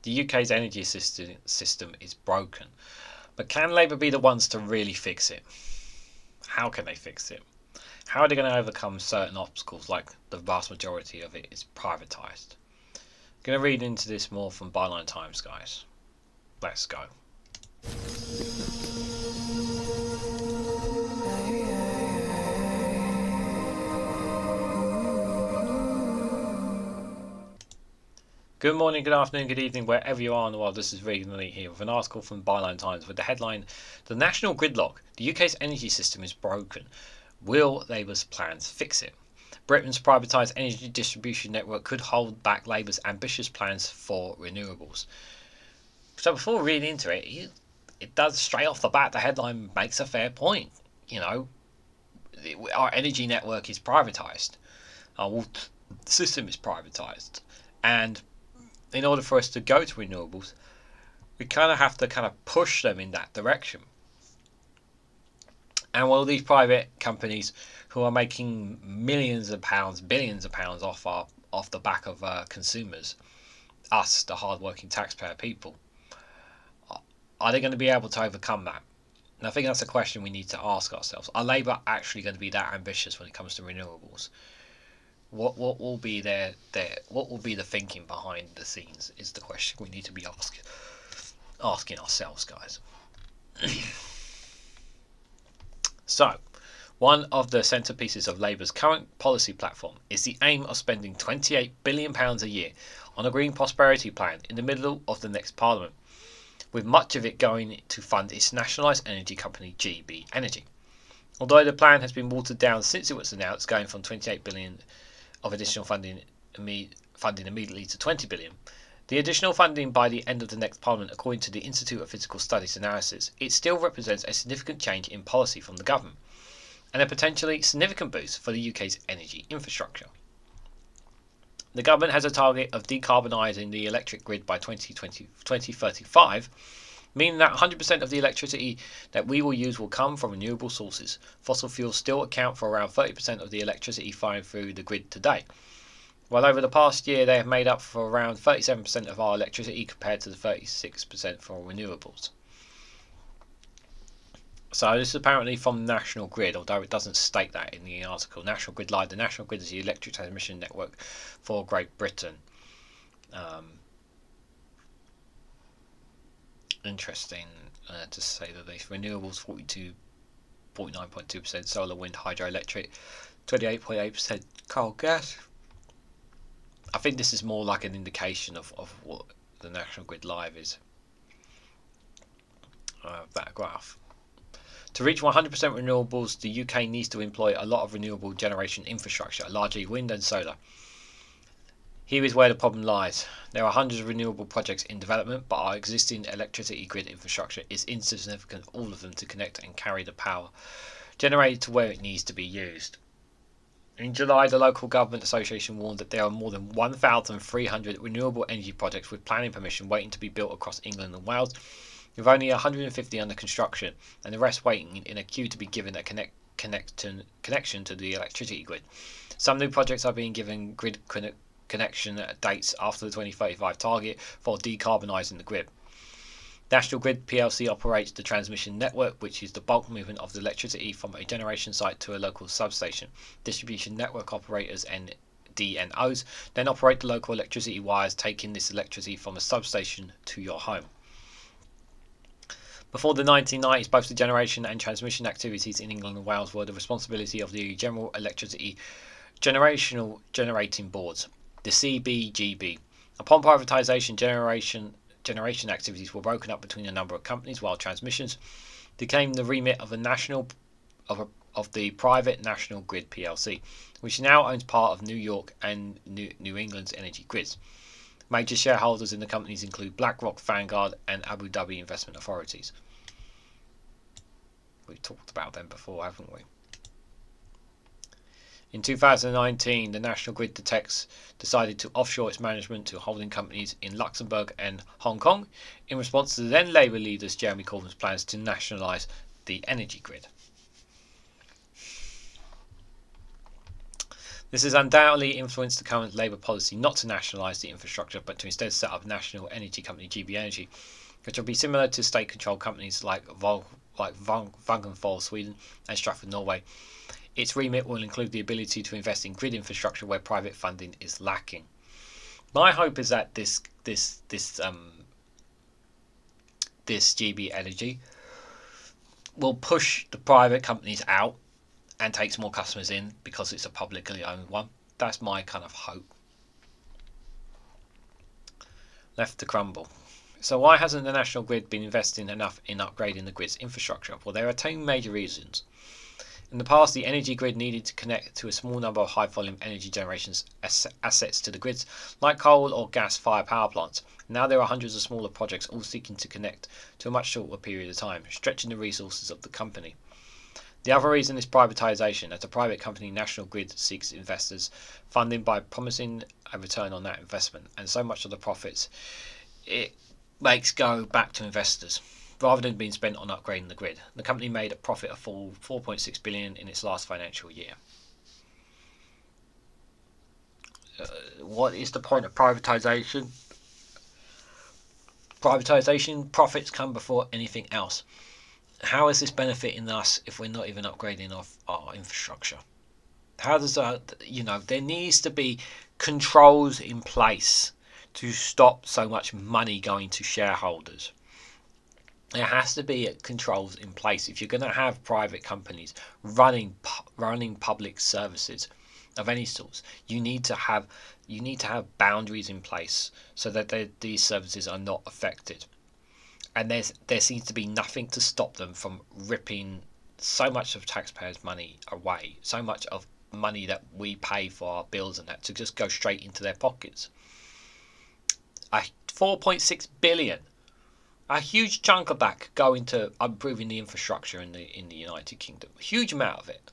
the UK's energy system is broken. But can Labour be the ones to really fix it? How can they fix it? How are they going to overcome certain obstacles, like the vast majority of it is privatised? I'm going to read into this more from Byline Times, guys. Let's go. Good morning, good afternoon, good evening, wherever you are in the world. This is REGANELITE here with an article from Byline Times with the headline, "The National Gridlock, the UK's energy system is broken. Will Labour's plans fix it?" Britain's privatised energy distribution network could hold back Labour's ambitious plans for renewables. So before reading into it, it does straight off the bat, the headline makes a fair point. You know, our energy network is privatised. Our water system is privatised. And in order for us to go to renewables, we kind of have to push them in that direction. And while these private companies who are making millions of pounds, billions of pounds off the back of consumers, us, the hard-working taxpayer people, are they going to be able to overcome that? And I think that's a question we need to ask ourselves. Are Labour actually going to be that ambitious when it comes to renewables? What will be what will be the thinking behind the scenes is the question we need to be asking ourselves, guys. So, one of the centrepieces of Labour's current policy platform is the aim of spending £28 billion a year on a green prosperity plan in the middle of the next Parliament, with much of it going to fund its nationalised energy company GB Energy. Although the plan has been watered down since it was announced, going from £28 billion of additional funding immediately to £20 billion. The additional funding by the end of the next Parliament, according to the Institute of Fiscal Studies analysis, it still represents a significant change in policy from the government and a potentially significant boost for the UK's energy infrastructure. The government has a target of decarbonising the electric grid by 2035, meaning that 100% of the electricity that we will use will come from renewable sources. Fossil fuels still account for around 30% of the electricity flowing through the grid today, while over the past year they have made up for around 37% of our electricity compared to the 36% for renewables. So this is apparently from National Grid, although it doesn't state that in the article. National Grid lied. The National Grid is the electric transmission network for Great Britain. Interesting to say that these renewables 49.2%, solar, wind, hydroelectric, 28.8% coal, gas. I think this is more like an indication of what the National Grid Live is. That graph. To reach 100% renewables, the UK needs to employ a lot of renewable generation infrastructure, largely wind and solar. Here is where the problem lies. There are hundreds of renewable projects in development, but our existing electricity grid infrastructure is insignificant, all of them to connect and carry the power generated to where it needs to be used. In July, the Local Government Association warned that there are more than 1,300 renewable energy projects with planning permission waiting to be built across England and Wales, with only 150 under construction, and the rest waiting in a queue to be given a connection to the electricity grid. Some new projects are being given grid connection dates after the 2035 target for decarbonising the grid. National Grid plc operates the transmission network, which is the bulk movement of the electricity from a generation site to a local substation. Distribution network operators and DNOs then operate the local electricity wires, taking this electricity from a substation to your home. Before the 1990s, both the generation and transmission activities in England and Wales were the responsibility of the General Electricity Generating Boards, the CBGB. Upon privatisation, generation activities were broken up between a number of companies, while transmissions became the remit of the private National Grid plc, which now owns part of New York and New England's energy grids. Major shareholders in the companies include BlackRock, Vanguard, and Abu Dhabi investment authorities. We've talked about them before, haven't we? In 2019, the National Grid decided to offshore its management to holding companies in Luxembourg and Hong Kong in response to the then Labour leader Jeremy Corbyn's plans to nationalise the energy grid. This has undoubtedly influenced the current Labour policy not to nationalise the infrastructure, but to instead set up a national energy company, GB Energy, which will be similar to state-controlled companies like Vattenfall, Sweden, and Stratford, Norway. Its remit will include the ability to invest in grid infrastructure where private funding is lacking. My hope is that this GB Energy will push the private companies out and takes more customers in because it's a publicly owned one. That's my kind of hope. Left to crumble. So why hasn't the National Grid been investing enough in upgrading the grid's infrastructure? Well, there are two major reasons. In the past, the energy grid needed to connect to a small number of high-volume energy generation assets to the grids, like coal or gas-fired power plants. Now there are hundreds of smaller projects all seeking to connect to a much shorter period of time, stretching the resources of the company. The other reason is privatisation. As a private company, National Grid seeks investors' funding by promising a return on that investment, and so much of the profits it makes go back to investors, rather than being spent on upgrading the grid. The company made a profit of $4.6 billion in its last financial year. What is the point of privatisation? Privatisation profits come before anything else. How is this benefiting us if we're not even upgrading our infrastructure? How does that, there needs to be controls in place to stop so much money going to shareholders. There has to be controls in place if you're going to have private companies running public services of any sorts. You need to have boundaries in place so that these services are not affected. And there seems to be nothing to stop them from ripping so much of taxpayers' money away, so much of money that we pay for our bills and that to just go straight into their pockets. 4.6 billion, a huge chunk of that could go into improving the infrastructure in the United Kingdom. A huge amount of it.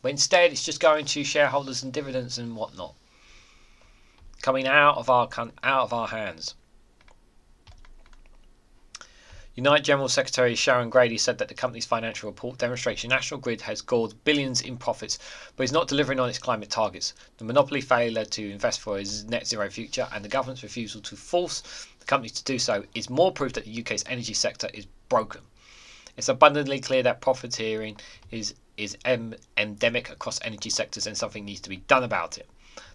But instead, it's just going to shareholders and dividends and whatnot, coming out of our hands. Unite General Secretary Sharon Grady said that the company's financial report demonstrates the National Grid has scored billions in profits, but is not delivering on its climate targets. The monopoly failure to invest for its net zero future and the government's refusal to force the company to do so is more proof that the UK's energy sector is broken. It's abundantly clear that profiteering is endemic across energy sectors and something needs to be done about it.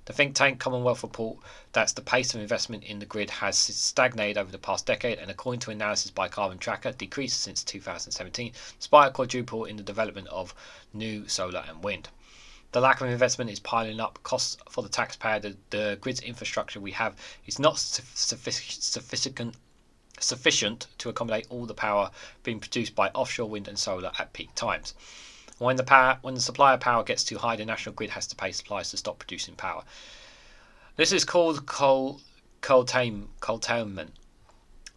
The think tank Commonwealth report that the pace of investment in the grid has stagnated over the past decade and, according to analysis by Carbon Tracker, decreased since 2017, despite a quadruple in the development of new solar and wind. The lack of investment is piling up costs for the taxpayer. The grid's infrastructure we have is not sufficient to accommodate all the power being produced by offshore wind and solar at peak times. When the supply of power gets too high, the National Grid has to pay suppliers to stop producing power. This is called curtailment.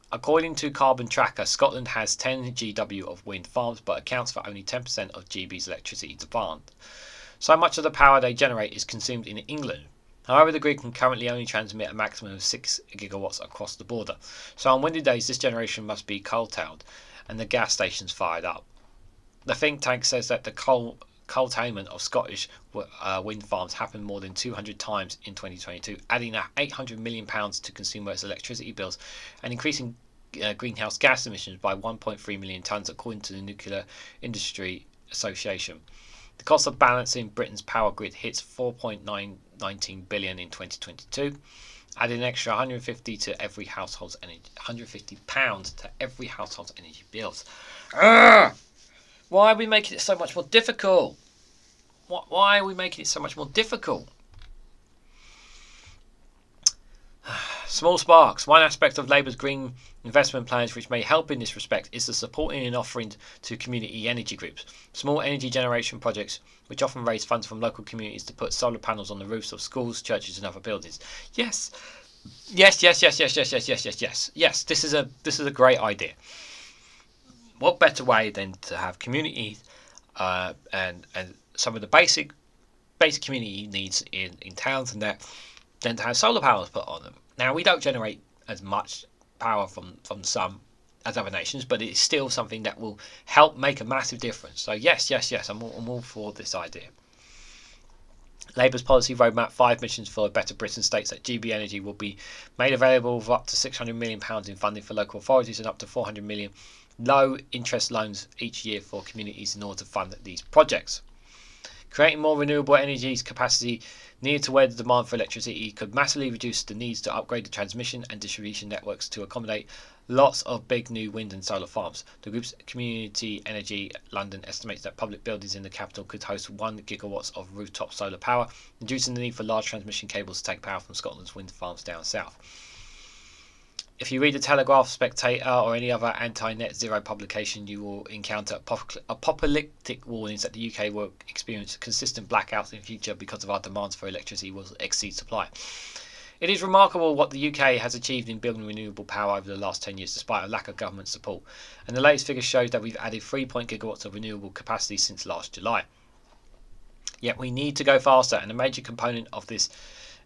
According to Carbon Tracker, Scotland has 10 GW of wind farms, but accounts for only 10% of GB's electricity demand. So much of the power they generate is consumed in England. However, the grid can currently only transmit a maximum of 6 gigawatts across the border. So on windy days, this generation must be curtailed and the gas stations fired up. The think tank says that the curtailment of Scottish wind farms happened more than 200 times in 2022, adding £800 million to consumers' electricity bills and increasing greenhouse gas emissions by 1.3 million tonnes, according to the Nuclear Industry Association. The cost of balancing Britain's power grid hits £4.919 billion in 2022, adding an extra £150 to every household's energy, £150 to every household's energy bills. Why are we making it so much more difficult? Why are we making it so much more difficult? Small sparks. One aspect of Labour's green investment plans which may help in this respect is the supporting and offering to community energy groups. Small energy generation projects which often raise funds from local communities to put solar panels on the roofs of schools, churches and other buildings. Yes, this is a great idea. What better way than to have communities and some of the basic community needs in towns and that than to have solar panels put on them. Now, we don't generate as much power from the sun as other nations, but it's still something that will help make a massive difference. So yes, I'm all for this idea. Labour's policy roadmap 5 missions for a better Britain states that GB Energy will be made available with up to £600 million in funding for local authorities and up to £400 million low interest loans each year for communities in order to fund these projects. Creating more renewable energy capacity needed to where the demand for electricity could massively reduce the needs to upgrade the transmission and distribution networks to accommodate lots of big new wind and solar farms. The group's Community Energy London estimates that public buildings in the capital could host 1 gigawatts of rooftop solar power, reducing the need for large transmission cables to take power from Scotland's wind farms down south. If you read the Telegraph, Spectator or any other anti-net zero publication, you will encounter apocalyptic warnings that the UK will experience consistent blackouts in future because of our demands for electricity will exceed supply. It is remarkable what the UK has achieved in building renewable power over the last 10 years despite a lack of government support, and the latest figures show that we've added 3 gigawatts of renewable capacity since last July. Yet we need to go faster, and a major component of this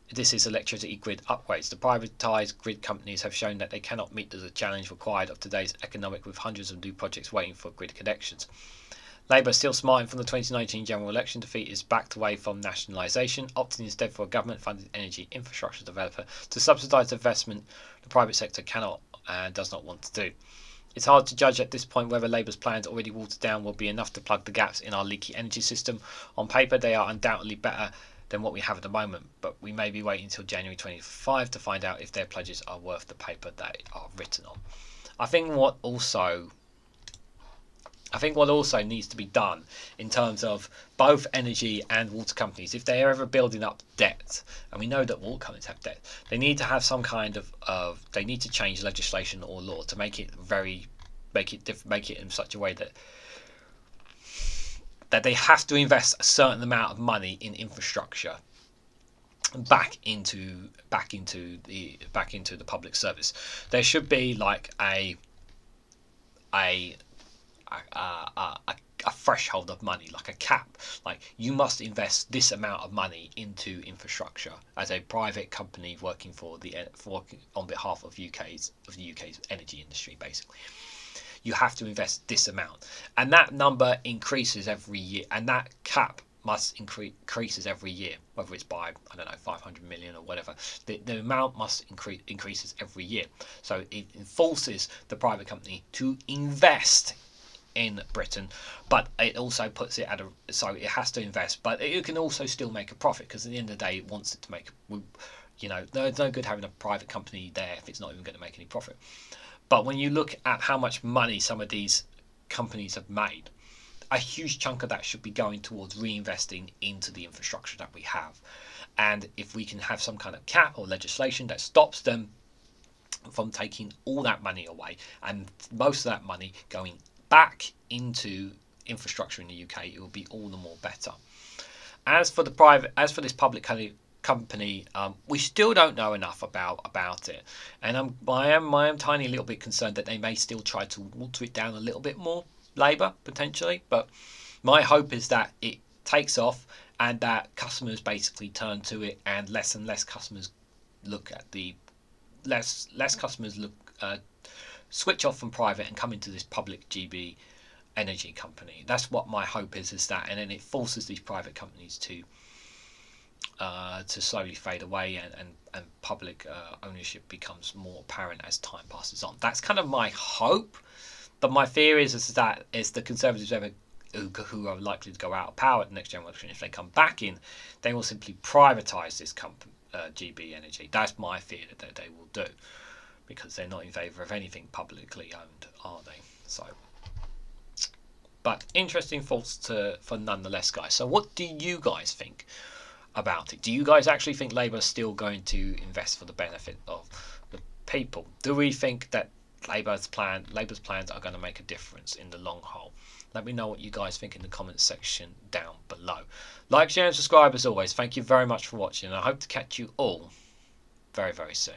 is electricity grid upgrades. The privatised grid companies have shown that they cannot meet the challenge required of today's economic with hundreds of new projects waiting for grid connections. Labour, still smarting from the 2019 general election defeat, is backed away from nationalisation, opting instead for a government-funded energy infrastructure developer to subsidise investment the private sector cannot and does not want to do. It's hard to judge at this point whether Labour's plans, already watered down, will be enough to plug the gaps in our leaky energy system. On paper, they are undoubtedly better than what we have at the moment, but we may be waiting until January 25 to find out if their pledges are worth the paper they are written on. I think what also needs to be done in terms of both energy and water companies, if they are ever building up debt, and we know that water companies have debt, they need to have some kind of they need to change legislation or law to make it in such a way that they have to invest a certain amount of money in infrastructure back into the public service. There should be like a threshold of money, like a cap. Like, you must invest this amount of money into infrastructure as a private company working on behalf of the UK's energy industry, basically. You have to invest this amount, and that number increases every year, and that cap must increases every year, whether it's by 500 million or whatever. The amount must increases every year, so it forces the private company to invest in Britain, but it also puts it so it has to invest, but it can also still make a profit, because at the end of the day it wants it to make. There's no good having a private company there if it's not even going to make any profit. But when you look at how much money some of these companies have made, a huge chunk of that should be going towards reinvesting into the infrastructure that we have. And if we can have some kind of cap or legislation that stops them from taking all that money away, and most of that money going back into infrastructure in the UK, it will be all the more better. As for this public company, we still don't know enough about it, and I am tiny little bit concerned that they may still try to water it down a little bit more, Labour potentially. But my hope is that it takes off and that customers basically turn to it, and less customers switch off from private and come into this public GB energy company. That's what my hope is that, and then it forces these private companies to slowly fade away, and public ownership becomes more apparent as time passes on. That's kind of my hope, but my fear is that the Conservatives who are likely to go out of power at the next general election, if they come back in, they will simply privatise this company, GB Energy. That's my fear that they will do, because they're not in favour of anything publicly owned, are they? So, but interesting thoughts for nonetheless, guys. So what do you guys think about it? Do you guys actually think Labour is still going to invest for the benefit of the people? Do we think that Labour's plans are going to make a difference in the long haul? Let me know what you guys think in the comments section down below. Like, share and subscribe as always. Thank you very much for watching, and I hope to catch you all very, very soon.